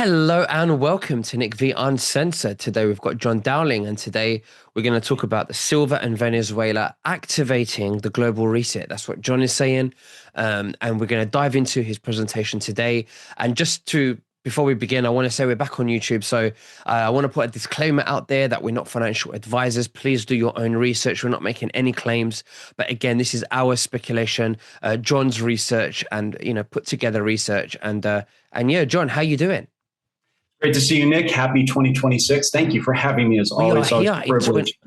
Hello and welcome to Nick V Uncensored. Today we've got John Dowling, and today we're going to talk about the silver and Venezuela activating the global reset. That's what John is saying, and we're going to dive into his presentation today. And before we begin, I want to say we're back on YouTube, so I want to put a disclaimer out there that we're not financial advisors. Please do your own research. We're not making any claims, but again, this is our speculation, John's research, and put together research. And yeah, John, how you doing? Great to see you, Nick. Happy 2026. Thank you for having me as always. We are Always a privilege.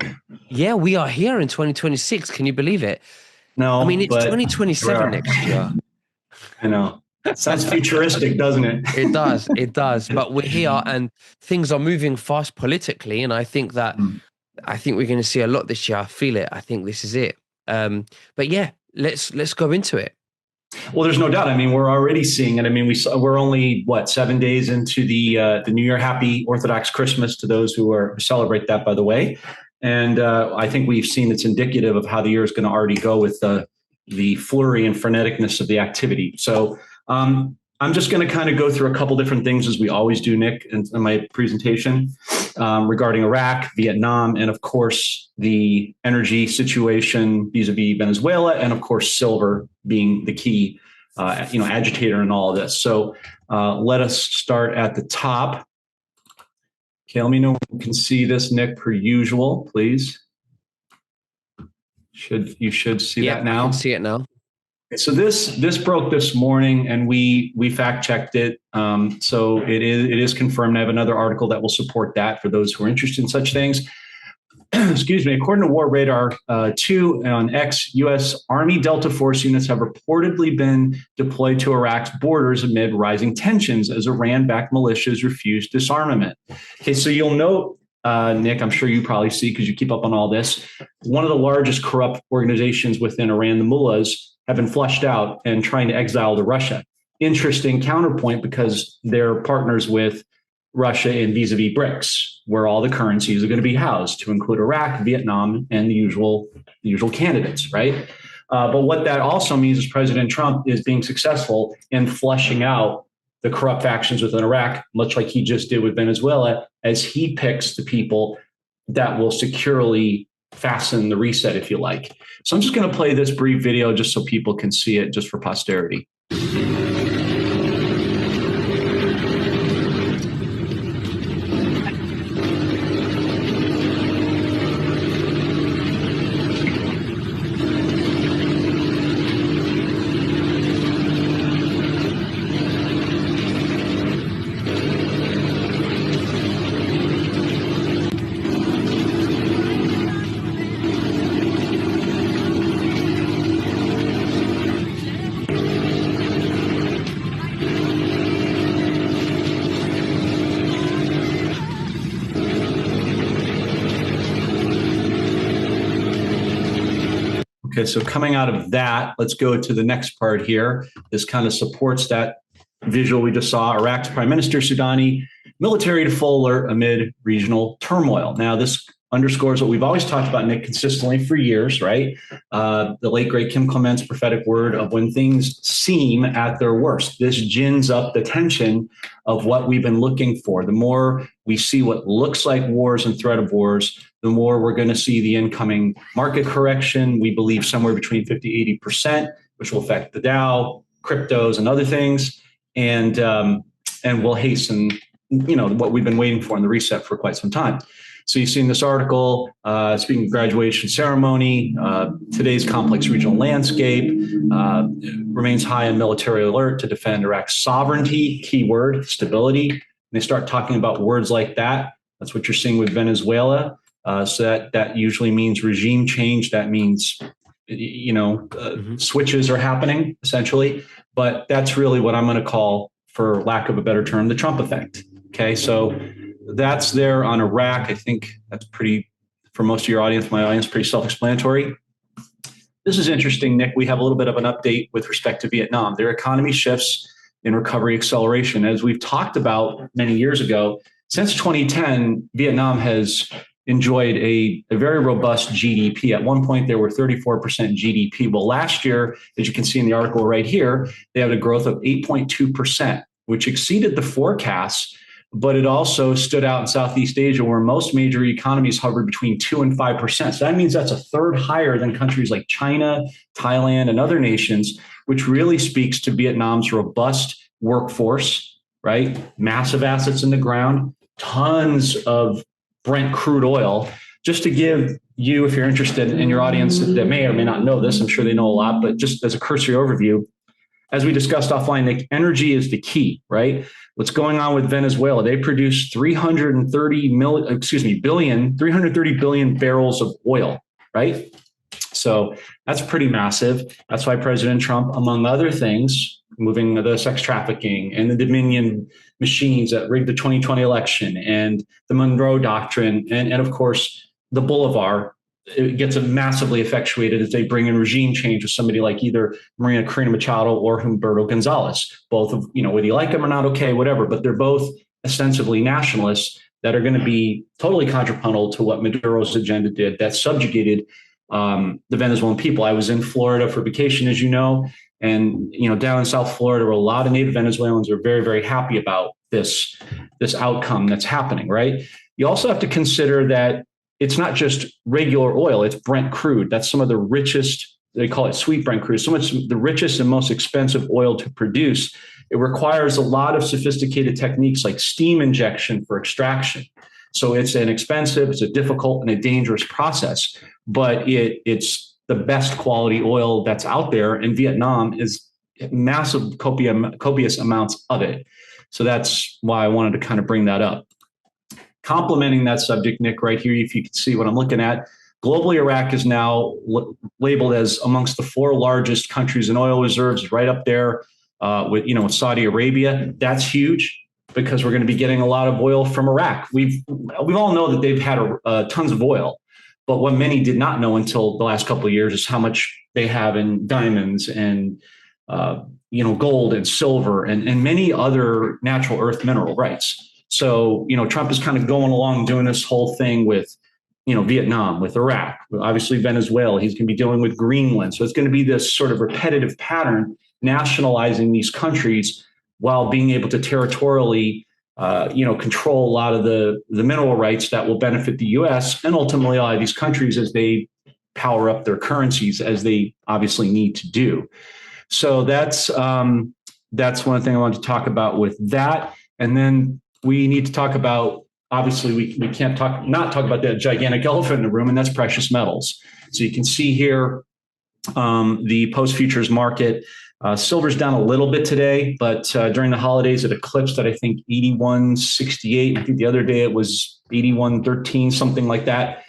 Yeah, we are here in 2026. Can you believe it? No, I mean, it's but 2027 next year. I know. Sounds futuristic, doesn't it? It does. It does. But we're here and things are moving fast politically. And I think we're going to see a lot this year. I feel it. I think this is it. But yeah, let's go into it. Well, there's no doubt. I mean, we're already seeing it. I mean, we're only 7 days into the New Year. Happy Orthodox Christmas to those who celebrate that, by the way. And I think we've seen it's indicative of how the year is going to already go with the flurry and freneticness of the activity. So I'm just going to kind of go through a couple different things, as we always do, Nick, in my presentation regarding Iraq, Vietnam, and of course the energy situation vis-a-vis Venezuela, and of course silver being the key agitator in all of this. So let us start at the top. Okay, let me know if you can see this, Nick, per usual, please. You should see that now. I can see it now. So this broke this morning, and we fact checked it. So it is confirmed. I have another article that will support that for those who are interested in such things. Excuse me. According to War Radar 2 on X, U.S. Army Delta Force units have reportedly been deployed to Iraq's borders amid rising tensions as Iran-backed militias refuse disarmament. Okay, so you'll note, Nick, I'm sure you probably see because you keep up on all this, one of the largest corrupt organizations within Iran, the mullahs, have been flushed out and trying to exile to Russia. Interesting counterpoint, because they're partners with Russia in vis-a-vis BRICS, where all the currencies are going to be housed, to include Iraq, Vietnam, and the usual candidates, right? But what that also means is President Trump is being successful in flushing out the corrupt factions within Iraq, much like he just did with Venezuela, as he picks the people that will securely fasten the reset, if you like. So I'm just going to play this brief video just so people can see it, just for posterity. Okay, so coming out of that, let's go to the next part here. This kind of supports that visual we just saw. Iraq's Prime Minister Soudani, military to full alert amid regional turmoil. Now, this underscores what we've always talked about, Nick, consistently for years, right? The late, great Kim Clement's prophetic word of when things seem at their worst. This gins up the tension of what we've been looking for. The more we see what looks like wars and threat of wars, the more we're going to see the incoming market correction. We believe somewhere between 50, 80%, which will affect the Dow, cryptos, and other things, and will hasten, what we've been waiting for in the reset for quite some time. So you see in this article, speaking of graduation ceremony, today's complex regional landscape remains high on military alert to defend Iraq's sovereignty, keyword, stability. And they start talking about words like that. That's what you're seeing with Venezuela. So that usually means regime change. That means, switches are happening, essentially. But that's really what I'm going to call, for lack of a better term, the Trump effect. Okay, so that's there on Iraq. I think that's pretty, for most of your audience, my audience, pretty self-explanatory. This is interesting, Nick. We have a little bit of an update with respect to Vietnam. Their economy shifts in recovery acceleration. As we've talked about many years ago, since 2010, Vietnam has enjoyed a very robust GDP. At one point, there were 34% GDP. Well, last year, as you can see in the article right here, they had a growth of 8.2%, which exceeded the forecasts but it also stood out in Southeast Asia, where most major economies hovered between 2 and 5%. So that means that's a third higher than countries like China, Thailand, and other nations, which really speaks to Vietnam's robust workforce, right? Massive assets in the ground, tons of Brent crude oil. Just to give you, if you're interested in your audience that may or may not know this, I'm sure they know a lot, but just as a cursory overview, as we discussed offline, the energy is the key, right? What's going on with Venezuela? They produce 330 billion barrels of oil, right? So that's pretty massive. That's why President Trump, among other things, moving the sex trafficking and the Dominion machines that rigged the 2020 election and the Monroe Doctrine, and of course, the Bolivar, it gets massively effectuated as they bring in regime change with somebody like either Maria Corina Machado or Humberto Gonzalez. Both of, whether you like them or not, okay, whatever, but they're both ostensibly nationalists that are going to be totally contrapuntal to what Maduro's agenda did, that subjugated the Venezuelan people. I was in Florida for vacation, as you know, and down in South Florida, where a lot of native Venezuelans are very, very happy about this outcome that's happening, right? You also have to consider that it's not just regular oil, it's Brent crude. That's some of the richest, they call it sweet Brent crude, so much the richest and most expensive oil to produce. It requires a lot of sophisticated techniques like steam injection for extraction. So it's an expensive, it's a difficult and a dangerous process, but it's the best quality oil that's out there, and Vietnam is massive, copious amounts of it. So that's why I wanted to kind of bring that up. Complementing that subject, Nick, right here, if you can see what I'm looking at, globally, Iraq is now labeled as amongst the 4 largest countries in oil reserves, right up there with Saudi Arabia. That's huge because we're going to be getting a lot of oil from Iraq. We all know that they've had tons of oil, but what many did not know until the last couple of years is how much they have in diamonds and gold and silver and many other natural earth mineral rights. So, Trump is kind of going along doing this whole thing with, Vietnam, with Iraq, obviously Venezuela. He's going to be dealing with Greenland. So it's going to be this sort of repetitive pattern, nationalizing these countries while being able to territorially, control a lot of the mineral rights that will benefit the U.S. and ultimately a lot of these countries as they power up their currencies, as they obviously need to do. So that's one thing I wanted to talk about with that. And then we need to talk about, obviously, we can't not talk about that gigantic elephant in the room, and that's precious metals. So you can see here the post-futures market. Silver's down a little bit today, but during the holidays, it eclipsed at, I think, 81.68. I think the other day it was 81.13, something like that.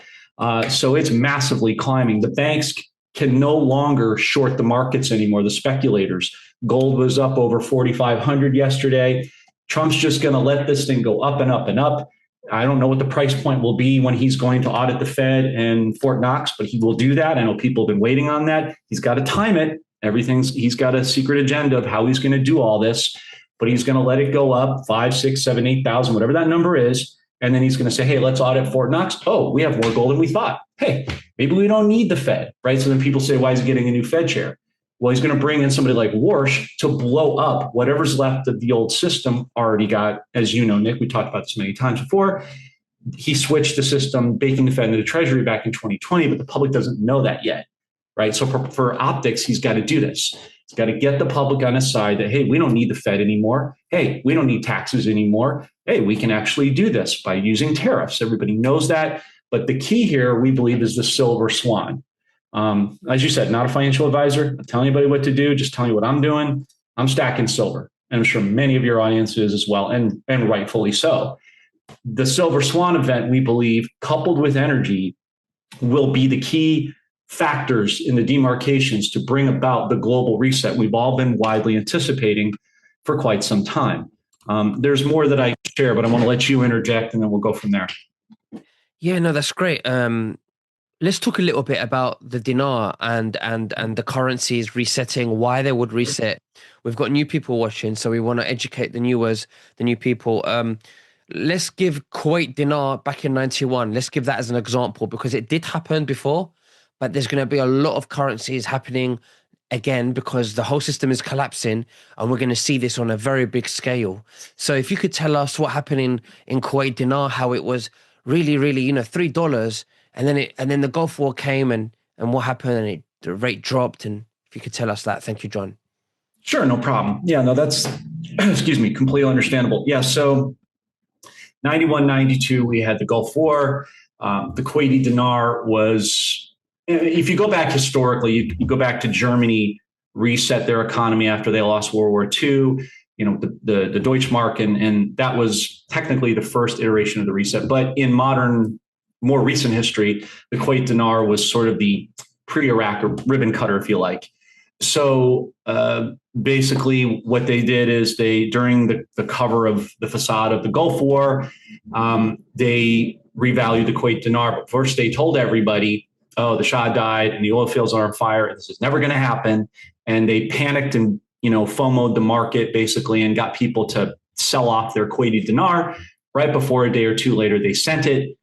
So it's massively climbing. The banks can no longer short the markets anymore, the speculators. Gold was up over 4,500 yesterday. Trump's just going to let this thing go up and up and up. I don't know what the price point will be when he's going to audit the Fed and Fort Knox, but he will do that. I know people have been waiting on that. He's got to time it. He's got a secret agenda of how he's going to do all this, but he's going to let it go up 5, 6, 7, 8,000, whatever that number is. And then he's going to say, hey, let's audit Fort Knox. Oh, we have more gold than we thought. Hey, maybe we don't need the Fed, right? So then people say, why is he getting a new Fed chair? Well, he's going to bring in somebody like Warsh to blow up whatever's left of the old system already got, as you know, Nick, we talked about this many times before. He switched the system, baking the Fed into the Treasury back in 2020, but the public doesn't know that yet, right? So for optics, he's got to do this. He's got to get the public on his side that, hey, we don't need the Fed anymore. Hey, we don't need taxes anymore. Hey, we can actually do this by using tariffs. Everybody knows that. But the key here, we believe, is the silver swan. As you said, not a financial advisor. Not telling anybody what to do, just telling you what I'm doing. I'm stacking silver. And I'm sure many of your audiences as well, and rightfully so. The silver swan event, we believe, coupled with energy, will be the key factors in the demarcations to bring about the global reset we've all been widely anticipating for quite some time. There's more that I share, but I want to let you interject and then we'll go from there. Yeah, no, that's great. Let's talk a little bit about the dinar and the currencies resetting, why they would reset. We've got new people watching, so we want to educate the new people. Let's give Kuwait dinar back in 91. Let's give that as an example because it did happen before, but there's going to be a lot of currencies happening again because the whole system is collapsing and we're going to see this on a very big scale. So if you could tell us what happened in Kuwait dinar, how it was really, really, $3, and then the Gulf War came and what happened and the rate dropped. And if you could tell us that, thank you, John. Sure, no problem. Yeah, no, that's, excuse me, completely understandable. Yeah, so 91, 92, we had the Gulf War. The Kuwaiti dinar was, if you go back historically, you go back to Germany, reset their economy after they lost World War II, the Deutschmark, and that was technically the first iteration of the reset. But in modern, more recent history, the Kuwait dinar was sort of the pre-Iraq or ribbon cutter, if you like. So basically what they did is during the cover of the facade of the Gulf War, they revalued the Kuwait dinar. But first they told everybody, oh, the Shah died and the oil fields are on fire. This is never going to happen. And they panicked and, FOMO'd the market basically and got people to sell off their Kuwaiti dinar. Right before a day or two later, they sent it.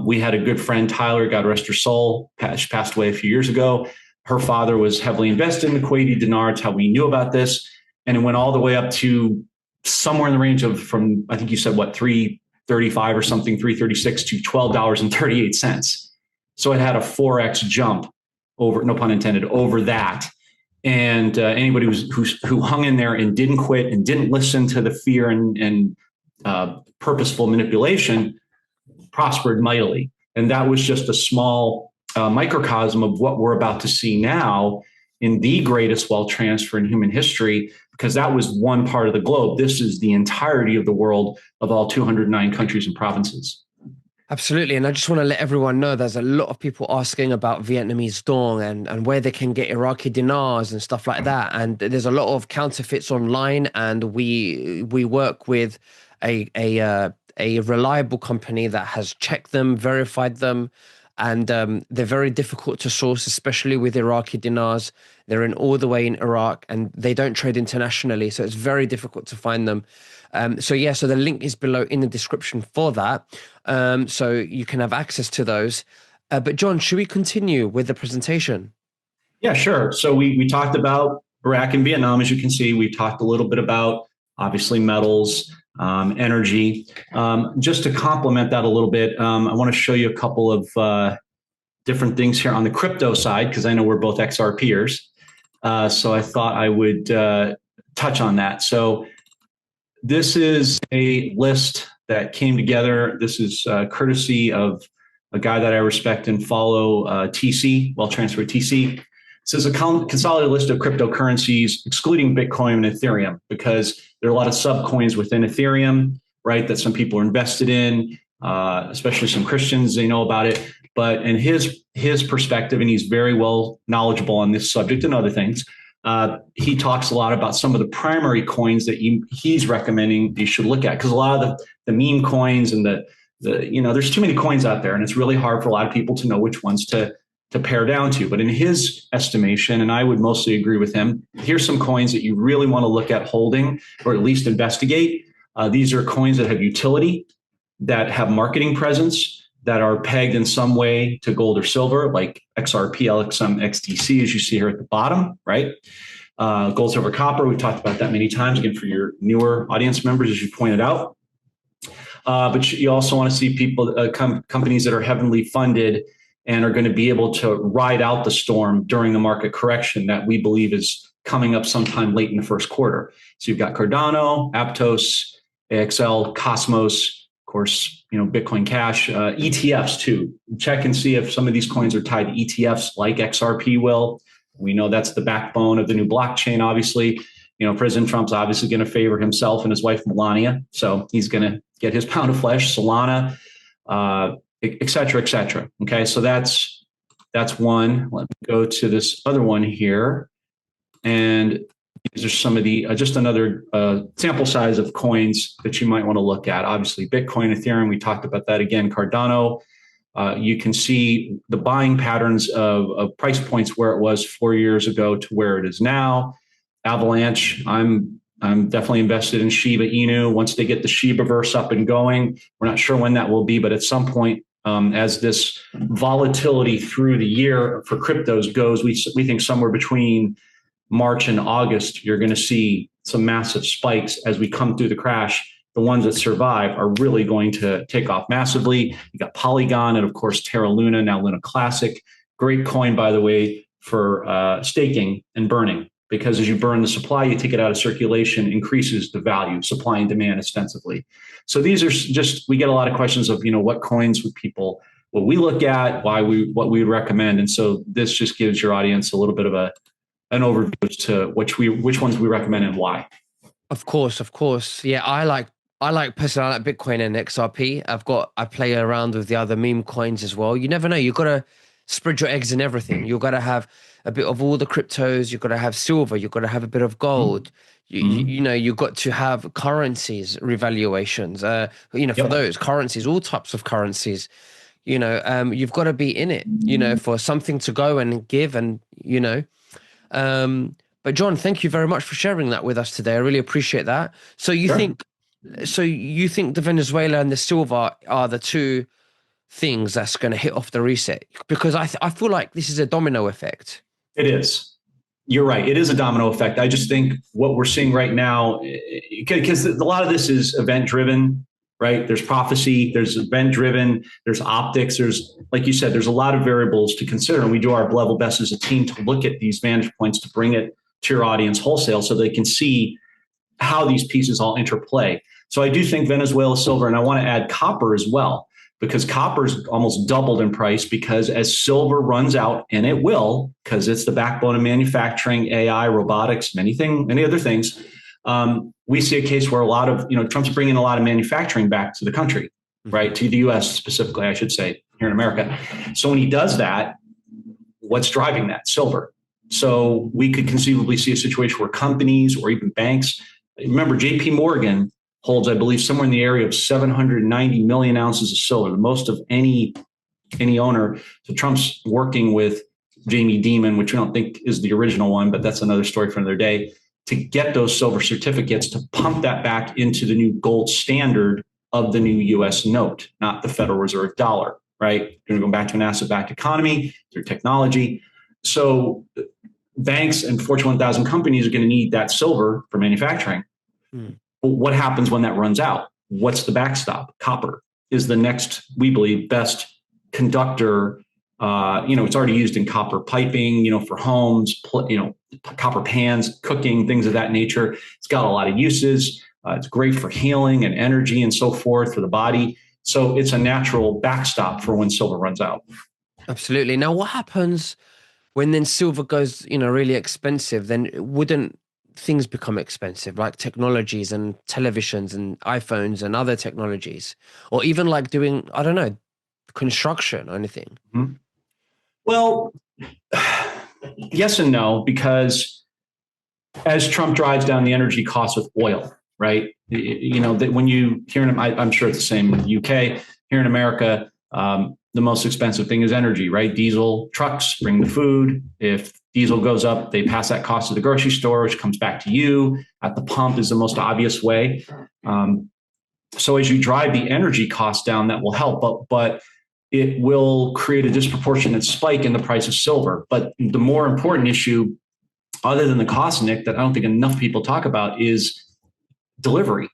We had a good friend, Tyler, God rest her soul, she passed away a few years ago. Her father was heavily invested in the Kuwaiti dinar. It's how we knew about this. And it went all the way up to somewhere in the range of from, I think you said, what, 335 or something, 336 to $12.38. So it had a 4X jump over, no pun intended, over that. And anybody who hung in there and didn't quit and didn't listen to the fear and purposeful manipulation prospered mightily. And that was just a small microcosm of what we're about to see now in the greatest wealth transfer in human history, because that was one part of the globe. This is the entirety of the world of all 209 countries and provinces. Absolutely. And I just want to let everyone know there's a lot of people asking about Vietnamese dong and where they can get Iraqi dinars and stuff like that. And there's a lot of counterfeits online, and we work with a reliable company that has checked them, verified them, and they're very difficult to source, especially with Iraqi dinars. They're in all the way in Iraq, and they don't trade internationally, so it's very difficult to find them. So the link is below in the description for that, so you can have access to those. But John, should we continue with the presentation? Yeah, sure. So we talked about Iraq and Vietnam, as you can see. We talked a little bit about, obviously, metals, energy. Just to complement that a little bit, I want to show you a couple of different things here on the crypto side, because I know we're both XRPers. So I thought I would touch on that. So this is a list that came together. This is courtesy of a guy that I respect and follow, TC, Wealth Transfer TC. This is a consolidated list of cryptocurrencies, excluding Bitcoin and Ethereum, because there are a lot of subcoins within Ethereum, right, that some people are invested in, especially some Christians, they know about it. But in his perspective, and he's very well knowledgeable on this subject and other things, he talks a lot about some of the primary coins that he's recommending you should look at, because a lot of the meme coins and there's too many coins out there, and it's really hard for a lot of people to know which ones to pare down to. But in his estimation, and I would mostly agree with him, here's some coins that you really want to look at holding, or at least investigate. These are coins that have utility, that have marketing presence, that are pegged in some way to gold or silver, like XRP, LXM, XDC, as you see here at the bottom, right? Gold, silver, copper, we've talked about that many times, again, for your newer audience members, as you pointed out. But you also want to see people, companies that are heavily funded and are going to be able to ride out the storm during the market correction that we believe is coming up sometime late in the first quarter. So you've got Cardano, Aptos, AXL, Cosmos, of course, Bitcoin Cash, ETFs too. Check and see if some of these coins are tied to ETFs like XRP will. We know that's the backbone of the new blockchain, obviously. President Trump's obviously going to favor himself and his wife, Melania. So he's going to get his pound of flesh, Solana, et cetera, et cetera. Okay, so that's one. Let me go to this other one here. And these are some of the, just another sample size of coins that you might want to look at. Obviously, Bitcoin, Ethereum, we talked about that again, Cardano. You can see the buying patterns of price points where it was 4 years ago to where it is now. Avalanche, I'm definitely invested in Shiba Inu. Once they get the Shiba-verse up and going, we're not sure when that will be, but at some point, as this volatility through the year for cryptos goes, we think somewhere between March and August, you're going to see some massive spikes as we come through the crash. The ones that survive are really going to take off massively. You got Polygon and, of course, Terra Luna, now Luna Classic. Great coin, by the way, for staking and burning, because as you burn the supply, you take it out of circulation, increases the value, supply and demand extensively. So these are just, we get a lot of questions of, what coins would people, what we look at, what we would recommend. And so this just gives your audience a little bit of an overview as to which ones we recommend and why. Of course, of course. Yeah, personally, I like Bitcoin and XRP. I play around with the other meme coins as well. You never know. You've got to spread your eggs in everything. You've got to have a bit of all the cryptos. You've got to have silver. You've got to have a bit of gold. You've got to have currencies revaluations. For those currencies, all types of currencies. You've got to be in it. For something to go and give, and But John, thank you very much for sharing that with us today. I really appreciate that. So you think the Venezuela and the silver are the two things that's going to hit off the reset? Because I feel like this is a domino effect. It is. You're right. It is a domino effect. I just think what we're seeing right now, because a lot of this is event driven, right? There's prophecy, there's event driven, there's optics, there's, like you said, there's a lot of variables to consider. And we do our level best as a team to look at these vantage points to bring it to your audience wholesale so they can see how these pieces all interplay. So I do think Venezuela silver, and I want to add copper as well, because copper's almost doubled in price, because as silver runs out, and it will, because it's the backbone of manufacturing, AI, robotics, many other things, we see a case where a lot of, Trump's bringing a lot of manufacturing back to the country, right? To the US specifically, I should say, here in America. So when he does that, what's driving that? Silver. So we could conceivably see a situation where companies or even banks, remember JP Morgan holds, I believe, somewhere in the area of 790 million ounces of silver, the most of any owner. So Trump's working with Jamie Dimon, which we don't think is the original one, but that's another story for another day, to get those silver certificates to pump that back into the new gold standard of the new US note, not the Federal Reserve dollar, right? We're going to go back to an asset-backed economy through technology. So banks and Fortune 1000 companies are going to need that silver for manufacturing. But what happens when that runs out? What's the backstop? Copper is the next, we believe, best conductor. It's already used in copper piping, for homes, copper pans, cooking, things of that nature. It's got a lot of uses. It's great for healing and energy and so forth for the body. So it's a natural backstop for when silver runs out. Absolutely. Now, what happens when then silver goes, really expensive? Then wouldn't things become expensive, like technologies and televisions and iPhones and other technologies, or even like doing, I don't know, construction or anything? Well, yes and no, because as Trump drives down the energy costs with oil, right? That when you hear, I'm sure it's the same in the UK, here in America, the most expensive thing is energy, right? Diesel trucks bring the food. If diesel goes up, they pass that cost to the grocery store, which comes back to you. At the pump is the most obvious way. So as you drive the energy costs down, that will help, but it will create a disproportionate spike in the price of silver. But the more important issue, other than the cost, Nick, that I don't think enough people talk about is delivery.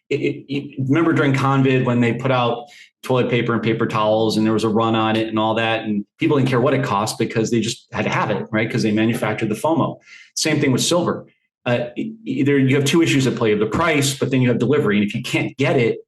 Remember during COVID when they put out toilet paper and paper towels and there was a run on it and all that, and people didn't care what it cost because they just had to have it, right? Because they manufactured the FOMO. Same thing with silver. Either you have two issues at play: of the price, but then you have delivery. And if you can't get it,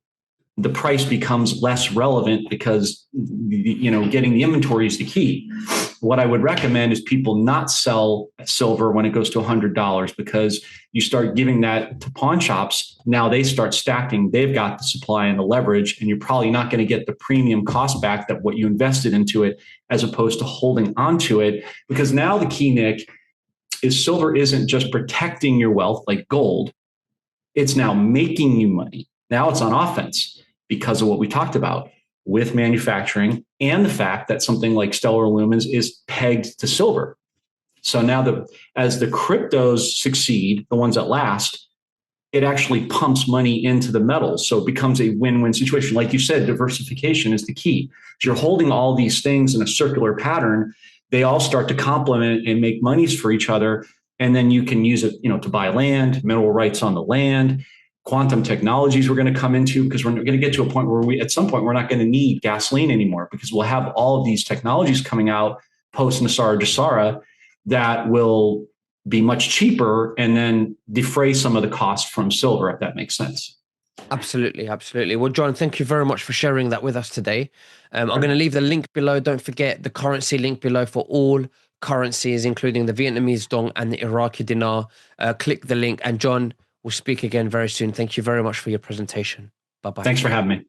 the price becomes less relevant because getting the inventory is the key. What I would recommend is people not sell silver when it goes to $100, because you start giving that to pawn shops. Now they start stacking. They've got the supply and the leverage, and you're probably not going to get the premium cost back that what you invested into it, as opposed to holding onto it. Because now the key, Nick, is silver isn't just protecting your wealth like gold. It's now making you money. Now it's on offense because of what we talked about with manufacturing and the fact that something like stellar lumens is pegged to silver. So now as the cryptos succeed, the ones that last, it actually pumps money into the metals. So it becomes a win-win situation. Like you said, diversification is the key. You're holding all these things in a circular pattern. They all start to complement and make monies for each other. and then you can use it, to buy land, mineral rights on the land. Quantum technologies we're going to come into, because we're going to get to a point where at some point, we're not going to need gasoline anymore, because we'll have all of these technologies coming out post Nasara Jasara that will be much cheaper and then defray some of the cost from silver, if that makes sense. Absolutely, absolutely. Well, John, thank you very much for sharing that with us today. I'm going to leave the link below. Don't forget the currency link below for all currencies, including the Vietnamese dong and the Iraqi dinar. Click the link. And John, we'll speak again very soon. Thank you very much for your presentation. Bye bye. Thanks for having me.